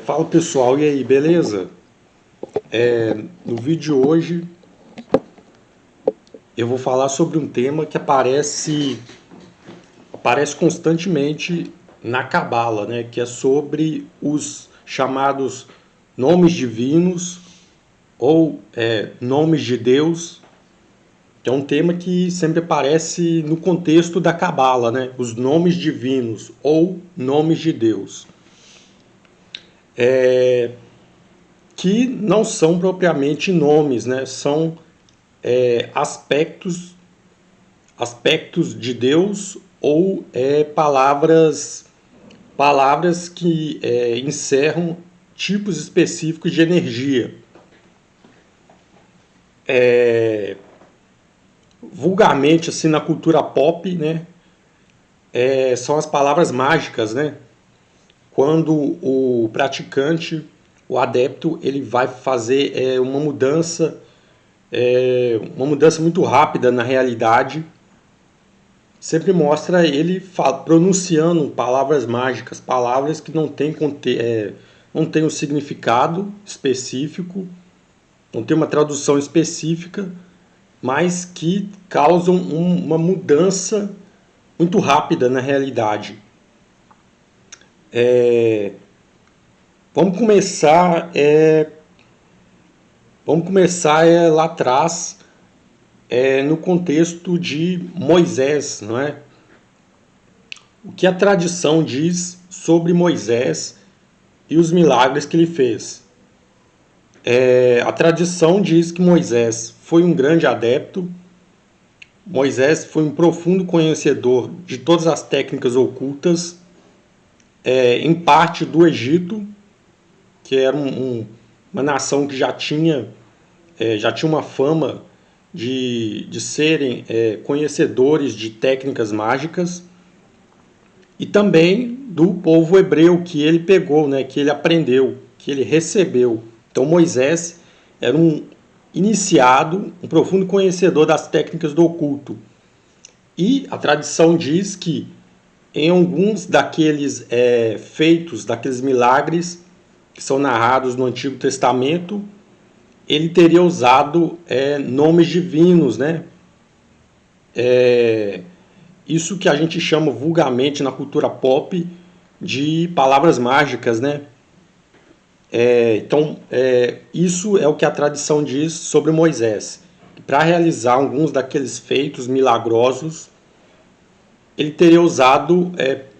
Fala pessoal, e aí, beleza? No vídeo de hoje eu vou falar sobre um tema que aparece constantemente na Cabala, né? Que é sobre os chamados nomes divinos ou nomes de Deus, que é um tema que sempre aparece no contexto da Cabala, né? Os nomes divinos ou nomes de Deus, que não são propriamente nomes, né? São aspectos de Deus ou palavras que encerram tipos específicos de energia. Vulgarmente, assim, na cultura pop, né, são as palavras mágicas, né? Quando o praticante, o adepto, ele vai fazer uma mudança muito rápida na realidade. Sempre mostra ele pronunciando palavras mágicas, palavras que não tem um significado específico, não tem uma tradução específica, mas que causam uma mudança muito rápida na realidade. É, vamos começar, é, vamos começar lá atrás, no contexto de Moisés, não é? O que a tradição diz sobre Moisés e os milagres que ele fez. A tradição diz que Moisés foi um grande adepto, Moisés foi um profundo conhecedor de todas as técnicas ocultas, em parte do Egito, que era uma nação que já tinha uma fama de serem conhecedores de técnicas mágicas, e também do povo hebreu que ele pegou, né, que ele aprendeu, que ele recebeu. Então Moisés era um iniciado, um profundo conhecedor das técnicas do oculto. E a tradição diz que em alguns daqueles feitos, daqueles milagres que são narrados no Antigo Testamento, ele teria usado nomes divinos, né? Isso que a gente chama vulgarmente na cultura pop de palavras mágicas, né? Isso é o que a tradição diz sobre Moisés. Para realizar alguns daqueles feitos milagrosos, ele teria usado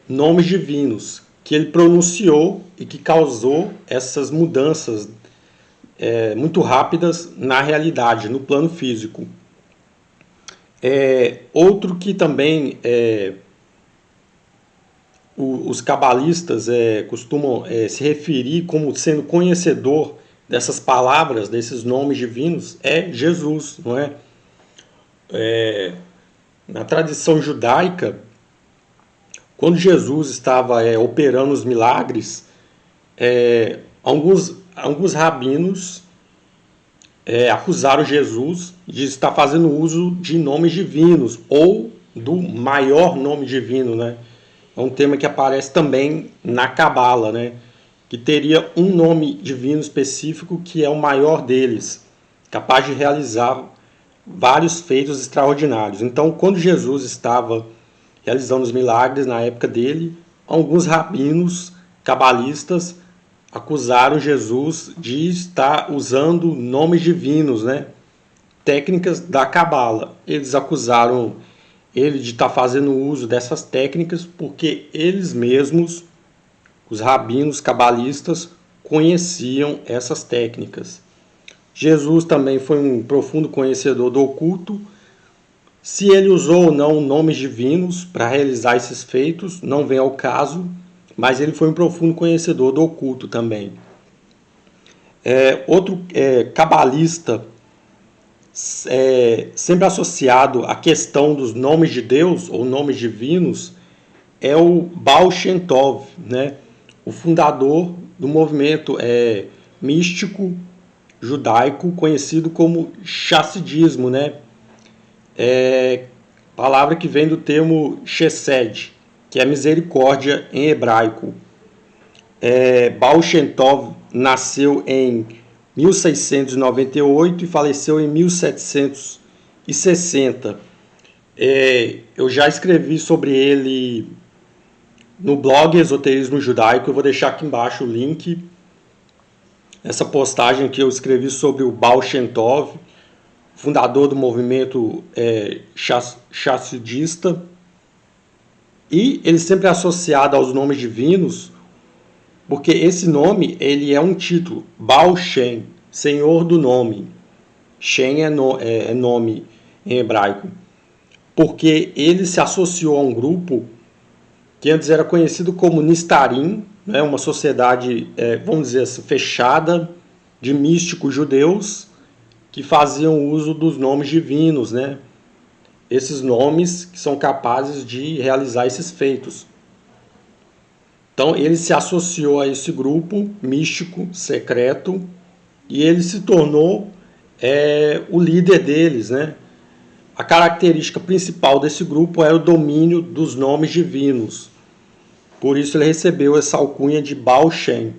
nomes divinos que ele pronunciou e que causou essas mudanças muito rápidas na realidade, no plano físico. Outro que também os cabalistas costumam se referir como sendo conhecedor dessas palavras, desses nomes divinos, é Jesus, não é? Na tradição judaica, quando Jesus estava operando os milagres, alguns rabinos acusaram Jesus de estar fazendo uso de nomes divinos ou do maior nome divino, né? É um tema que aparece também na Cabala, né? Que teria um nome divino específico que é o maior deles, capaz de realizar vários feitos extraordinários. Então, quando Jesus estava realizando os milagres na época dele, alguns rabinos cabalistas acusaram Jesus de estar usando nomes divinos, né? Técnicas da Cabala. Eles acusaram ele de estar fazendo uso dessas técnicas porque eles mesmos, os rabinos cabalistas, conheciam essas técnicas. Jesus também foi um profundo conhecedor do oculto. Se ele usou ou não nomes divinos para realizar esses feitos, não vem ao caso, mas ele foi um profundo conhecedor do oculto também. Outro cabalista, sempre associado à questão dos nomes de Deus ou nomes divinos, é o Baal Shem Tov, né? O fundador do movimento místico judaico conhecido como chassidismo, né? Palavra que vem do termo chesed, que é misericórdia em hebraico. Baal Shem Tov nasceu em 1698 e faleceu em 1760. Eu já escrevi sobre ele no blog Esoterismo Judaico, eu vou deixar aqui embaixo o link. Essa postagem que eu escrevi sobre o Baal Shem Tov, fundador do movimento chassidista. E ele sempre é associado aos nomes divinos, porque esse nome ele é um título, Baal Shem, Senhor do Nome. Shem é nome em hebraico. Porque ele se associou a um grupo que antes era conhecido como Nistarim, né, uma sociedade, vamos dizer assim, fechada, de místicos judeus, que faziam uso dos nomes divinos, né? Esses nomes que são capazes de realizar esses feitos. Então ele se associou a esse grupo místico, secreto, e ele se tornou o líder deles, né? A característica principal desse grupo era o domínio dos nomes divinos. Por isso ele recebeu essa alcunha de Baal Shem.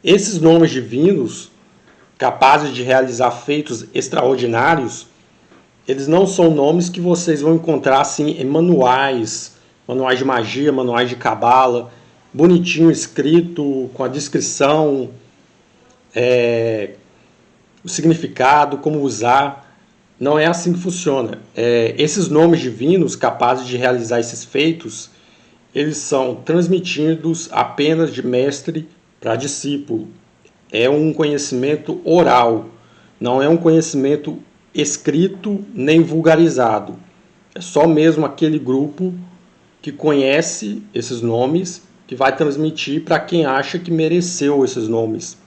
Esses nomes divinos, capazes de realizar feitos extraordinários, eles não são nomes que vocês vão encontrar assim em manuais de magia, manuais de cabala, bonitinho escrito, com a descrição, o significado, como usar. Não é assim que funciona. Esses nomes divinos capazes de realizar esses feitos, eles são transmitidos apenas de mestre para discípulo. É um conhecimento oral, não é um conhecimento escrito nem vulgarizado. É só mesmo aquele grupo que conhece esses nomes que vai transmitir para quem acha que mereceu esses nomes.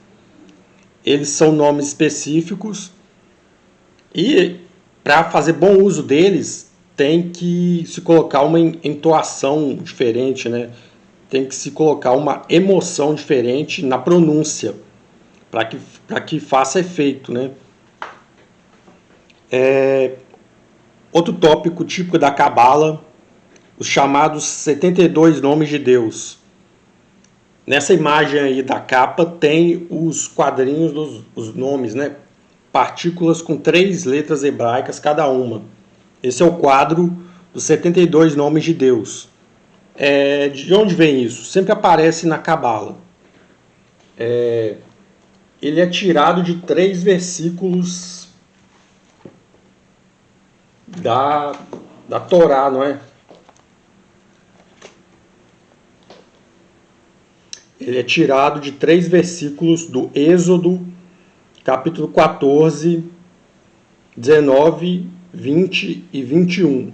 Eles são nomes específicos e para fazer bom uso deles tem que se colocar uma entoação diferente, né? Tem que se colocar uma emoção diferente na pronúncia para que faça efeito, né? Outro tópico típico da Cabala, os chamados 72 nomes de Deus. Nessa imagem aí da capa tem os quadrinhos dos nomes, né? Partículas com 3 letras hebraicas cada uma. Esse é o quadro dos 72 nomes de Deus. De onde vem isso? Sempre aparece na Cabala. Ele é tirado de 3 versículos da Torá, não é? Ele é tirado de 3 versículos do Êxodo, capítulo 14, 19, 20 e 21.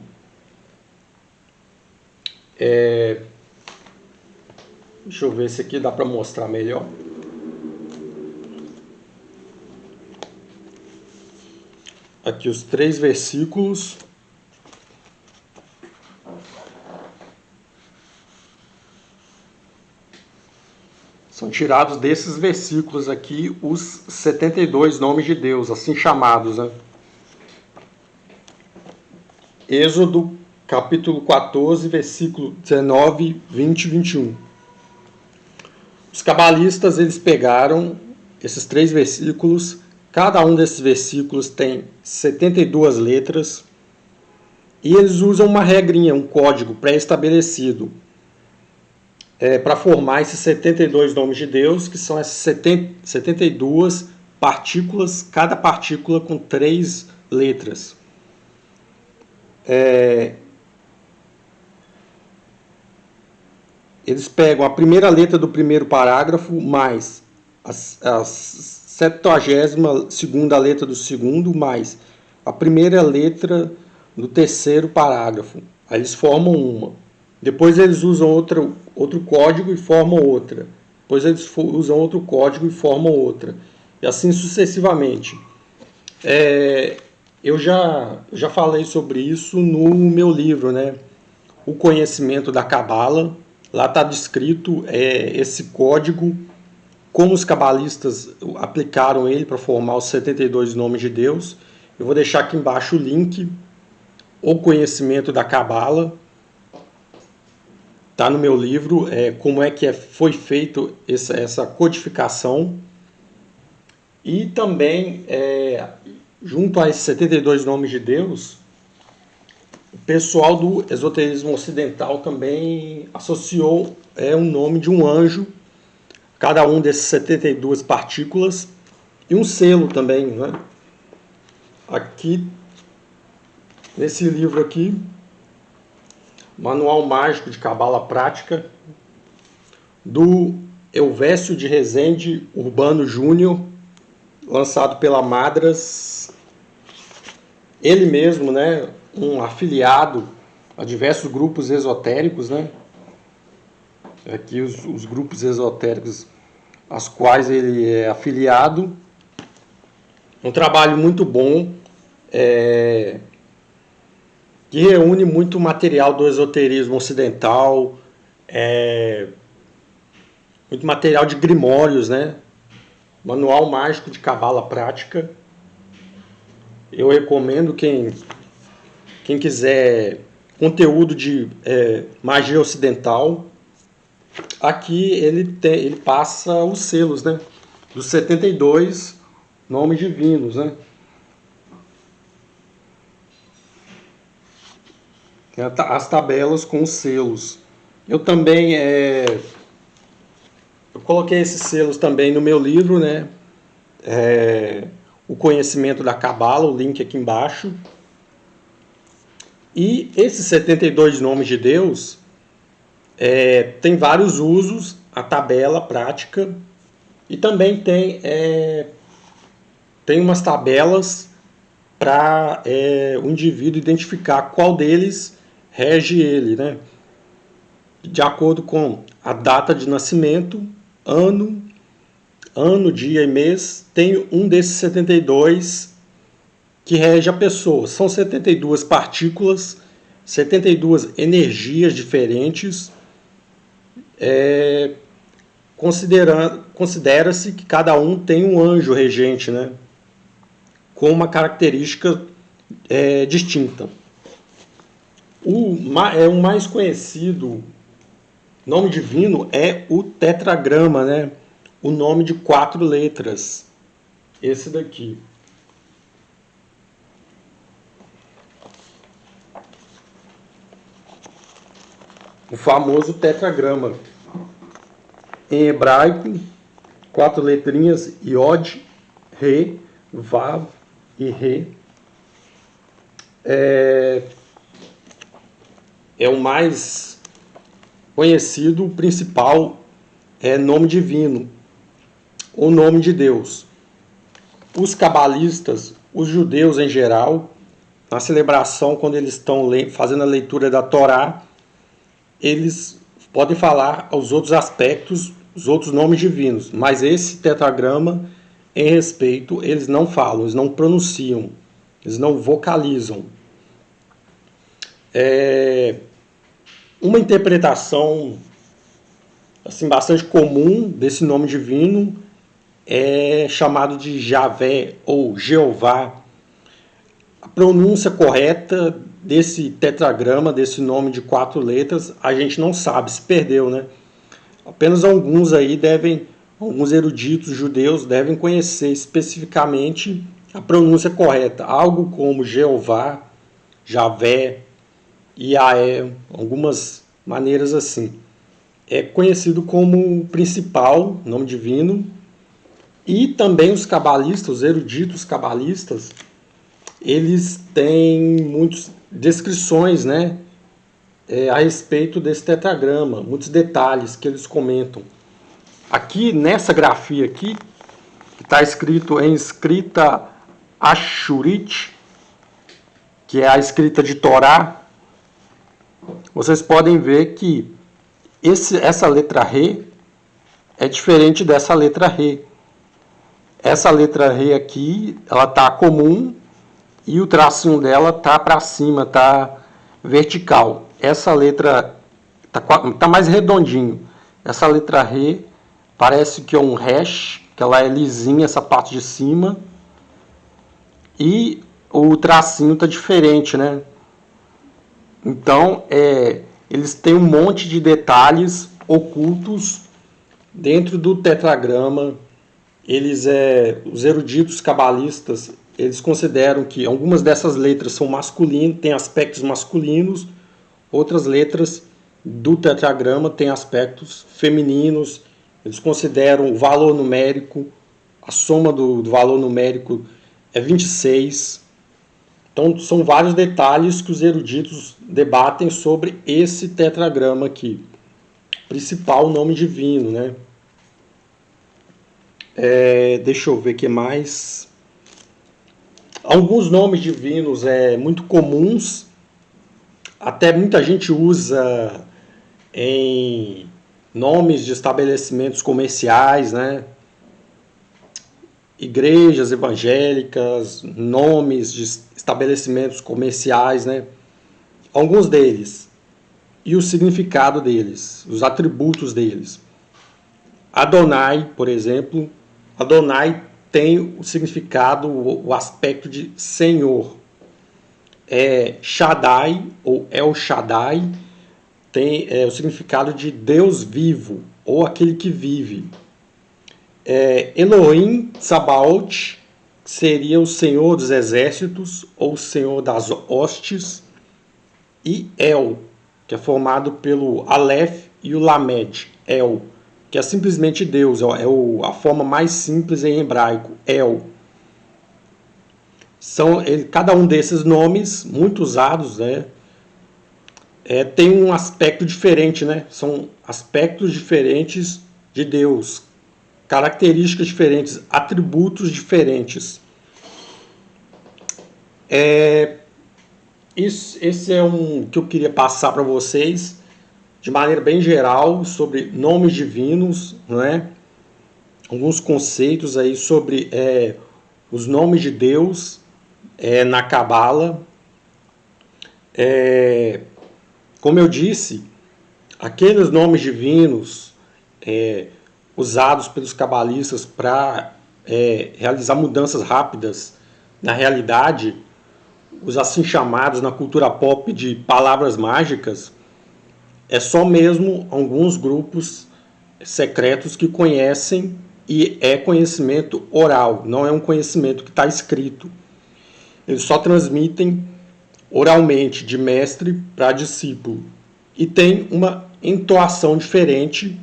Deixa eu ver se aqui dá para mostrar melhor. Aqui os 3 versículos. São tirados desses versículos aqui os 72 nomes de Deus, assim chamados, né? Êxodo, capítulo 14, versículo 19, 20 e 21. Os cabalistas, eles pegaram esses 3 versículos, cada um desses versículos tem 72 letras, e eles usam uma regrinha, um código pré-estabelecido, para formar esses 72 nomes de Deus, que são essas 72 partículas, cada partícula com 3 letras. Eles pegam a primeira letra do primeiro parágrafo mais a 72ª letra do segundo mais a primeira letra do terceiro parágrafo. Aí eles formam uma. Depois eles usam outro código e formam outra. Depois eles usam outro código e formam outra. E assim sucessivamente. Eu já falei sobre isso no meu livro, né? O Conhecimento da Cabala. Lá está descrito esse código, como os cabalistas aplicaram ele para formar os 72 nomes de Deus. Eu vou deixar aqui embaixo o link, O Conhecimento da Cabala. tá no meu livro, como é que foi feito essa codificação. E também, junto a esses 72 nomes de Deus, o pessoal do esoterismo ocidental também associou um nome de um anjo, cada um desses 72 partículas, e um selo também, né? Aqui, nesse livro aqui, Manual Mágico de Cabala Prática, do Elvésio de Rezende Urbano Júnior, lançado pela Madras, ele mesmo, né, um afiliado a diversos grupos esotéricos, né? Aqui os grupos esotéricos aos quais ele é afiliado. Um trabalho muito bom, que reúne muito material do esoterismo ocidental, muito material de grimórios, né? Manual Mágico de Cabala Prática. Eu recomendo quem quiser conteúdo de magia ocidental. Aqui ele passa os selos, né? Dos 72 nomes divinos, né? Tem as tabelas com os selos. Eu também eu coloquei esses selos também no meu livro, né? O Conhecimento da Cabala, o link aqui embaixo. E esses 72 nomes de Deus tem vários usos, a tabela prática, e também tem umas tabelas para o indivíduo identificar qual deles rege ele, né? De acordo com a data de nascimento, ano, dia e mês, tem um desses 72 que rege a pessoa. São 72 partículas, 72 energias diferentes. Considera-se que cada um tem um anjo regente, né? Com uma característica distinta. O mais conhecido nome divino é o tetragrama, né? O nome de 4 letras. Esse daqui. O famoso tetragrama. Em hebraico, 4 letrinhas: Yod, Re, Vav e Re. É o mais conhecido, o principal nome divino, o nome de Deus. Os cabalistas, os judeus em geral, na celebração, quando eles estão fazendo a leitura da Torá, eles podem falar os outros aspectos, os outros nomes divinos, mas esse tetragrama, em respeito, eles não falam, eles não pronunciam, eles não vocalizam. Uma interpretação assim, bastante comum desse nome divino é chamado de Javé ou Jeová. A pronúncia correta desse tetragrama, desse nome de 4 letras, a gente não sabe, se perdeu, né? Apenas alguns eruditos judeus devem conhecer especificamente a pronúncia correta, algo como Jeová, Javé, Iaé, algumas maneiras assim. É conhecido como o principal nome divino. E também os cabalistas, os eruditos cabalistas, eles têm muitas descrições, né, a respeito desse tetragrama, muitos detalhes que eles comentam. Aqui nessa grafia aqui, que está escrito em escrita Ashurit, que é a escrita de Torá, vocês podem ver que essa letra Re é diferente dessa letra Re. Essa letra Re aqui, ela está comum e o tracinho dela está para cima, está vertical. Essa letra está mais redondinho. Essa letra Re parece que é um hash, que ela é lisinha, essa parte de cima. E o tracinho está diferente, né? Então, eles têm um monte de detalhes ocultos dentro do tetragrama. Os eruditos cabalistas, eles consideram que algumas dessas letras são masculinas, têm aspectos masculinos, outras letras do tetragrama têm aspectos femininos. Eles consideram o valor numérico, a soma do valor numérico é 26. Então são vários detalhes que os eruditos debatem sobre esse tetragrama aqui. Principal nome divino, né? Deixa eu ver o que mais. Alguns nomes divinos muito comuns, até muita gente usa em nomes de estabelecimentos comerciais, né? Igrejas evangélicas, nomes de estabelecimentos comerciais, né? Alguns deles. E o significado deles, os atributos deles. Adonai, por exemplo, Adonai tem o significado, o aspecto de Senhor. Shaddai, ou El Shaddai, tem o significado de Deus vivo, ou aquele que vive. Elohim Tsabaoth seria o Senhor dos Exércitos, ou o Senhor das Hostes. E El, que é formado pelo Aleph e o Lamed, El, que é simplesmente Deus, a forma mais simples em hebraico, El. Cada um desses nomes, muito usados, né, tem um aspecto diferente, né? São aspectos diferentes de Deus, características diferentes, atributos diferentes. Esse é um que eu queria passar para vocês de maneira bem geral sobre nomes divinos, né? Alguns conceitos aí sobre os nomes de Deus na Cabala. Como eu disse, aqueles nomes divinos usados pelos cabalistas para realizar mudanças rápidas na realidade, os assim chamados na cultura pop de palavras mágicas, é só mesmo alguns grupos secretos que conhecem, e é conhecimento oral, não é um conhecimento que está escrito. Eles só transmitem oralmente, de mestre para discípulo. E tem uma entoação diferente,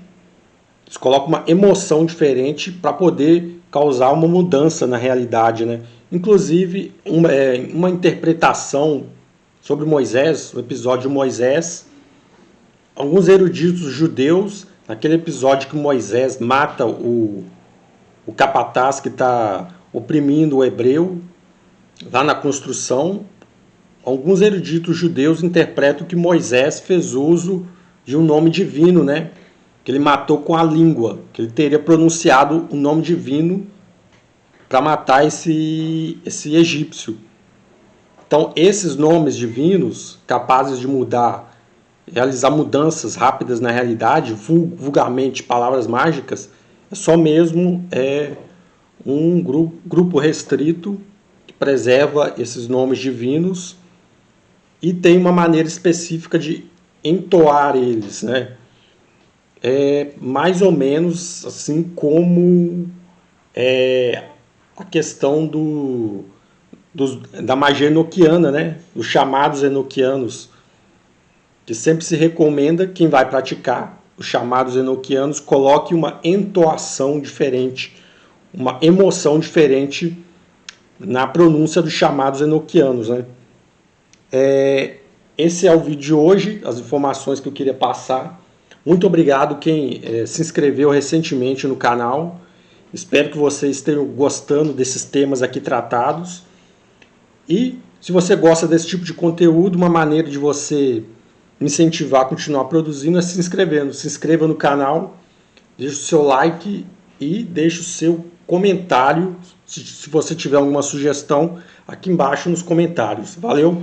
eles colocam uma emoção diferente para poder causar uma mudança na realidade, né? Inclusive, uma interpretação sobre Moisés, o episódio de Moisés, alguns eruditos judeus, naquele episódio que Moisés mata o capataz que está oprimindo o hebreu, lá na construção, alguns eruditos judeus interpretam que Moisés fez uso de um nome divino, né? Que ele matou com a língua, que ele teria pronunciado o nome divino para matar esse egípcio. Então, esses nomes divinos, capazes de realizar mudanças rápidas na realidade, vulgarmente palavras mágicas, é só mesmo um grupo restrito que preserva esses nomes divinos e tem uma maneira específica de entoar eles, né? Mais ou menos assim como a questão da magia enoquiana, né? Os chamados enoquianos, que sempre se recomenda quem vai praticar os chamados enoquianos coloque uma entoação diferente, uma emoção diferente na pronúncia dos chamados enoquianos, né? Esse é o vídeo de hoje, as informações que eu queria passar. Muito obrigado quem se inscreveu recentemente no canal. Espero que vocês estejam gostando desses temas aqui tratados. E se você gosta desse tipo de conteúdo, uma maneira de você me incentivar a continuar produzindo é se inscrevendo. Se inscreva no canal, deixe o seu like e deixe o seu comentário, se você tiver alguma sugestão, aqui embaixo nos comentários. Valeu!